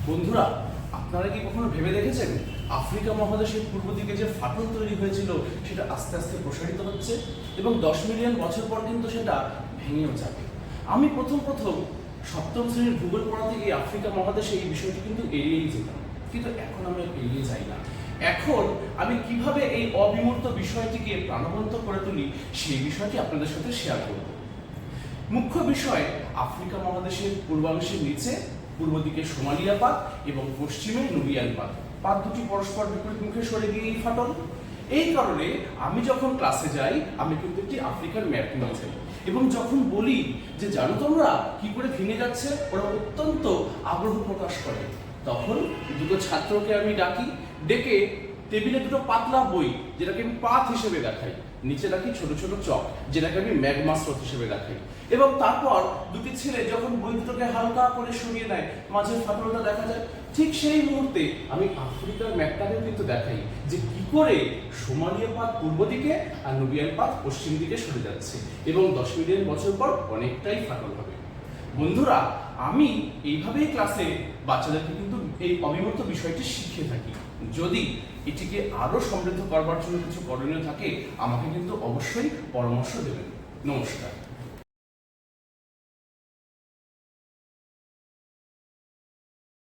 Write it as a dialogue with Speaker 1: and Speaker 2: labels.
Speaker 1: বন্ধুরা, আপনারা কি কখনো ভেবে দেখেছেন আফ্রিকা মহাদেশের পূর্ব দিকে যে ফাটল তৈরি হয়েছিল সেটা আস্তে আস্তে প্রসারিত হচ্ছে এবং 10 মিলিয়ন বছর পর কিন্তু সেটা ভেঙেও যাবে। আমি প্রথম সপ্তম শ্রেণীর ভূগোল পড়াতে গিয়ে আফ্রিকা মহাদেশে এই বিষয়টি কিন্তু এড়িয়েই যেতাম, কিন্তু এখন আমি এড়িয়ে যাই না। এখন আমি কিভাবে এই অবিমূর্ত বিষয়টিকে প্রাণবন্ত করে তুলি সেই বিষয়টি আপনাদের সাথে শেয়ার করব। মুখ্য বিষয়, আফ্রিকা মহাদেশের পূর্বাংশের নিচে পূর্ব দিকে সোমালিয়া পাত এবং পশ্চিমে নুবিয়ান পাত, পাত দুটি পরস্পর বিপরীত মুখে সরে গিয়ে এই ফাটল। এই কারণে আমি যখন ক্লাসে যাই আমি কিন্তু একটি আফ্রিকার ম্যাপ নিয়ে যাই এবং যখন বলি যে জানো তোমরা কি করে ভেঙে যাচ্ছে, ওরা অত্যন্ত আগ্রহ প্রকাশ করে। তখন দুটো ছাত্রকে আমি ডেকে টেবিলে দুটো পাতলা বই, যেটাকে আমি পাত হিসেবে দেখাই, নিচে রাখি ছোট ছোট চক, যেটাকে আমি ম্যাগমা স্রোত হিসেবে দেখাই, এবং তারপর দুটি ছেলে যখন বই দুটোকে হালকা করে সরিয়ে নেয়, মাঝের ফাটলটা দেখা যায়। ঠিক সেই মুহূর্তে আমি আফ্রিকার ম্যাপটাকেও কিন্তু দেখাই যে কি করে সোমালিয়া পাত পূর্ব দিকে আর নুবিয়ান পাত পশ্চিম দিকে সরে যাচ্ছে এবং 10 মিলিয়ন বছর পর অনেকটাই ফাটল হবে। বন্ধুরা, আমি এইভাবেই ক্লাসে বাচ্চাদেরকে কিন্তু এই অবিমূর্ত বিষয়টি শিখিয়ে থাকি। যদি এটিকে আরো সমৃদ্ধ করবার জন্য কিছু করণীয় থাকে আমাকে কিন্তু অবশ্যই পরামর্শ দেবেন। নমস্কার।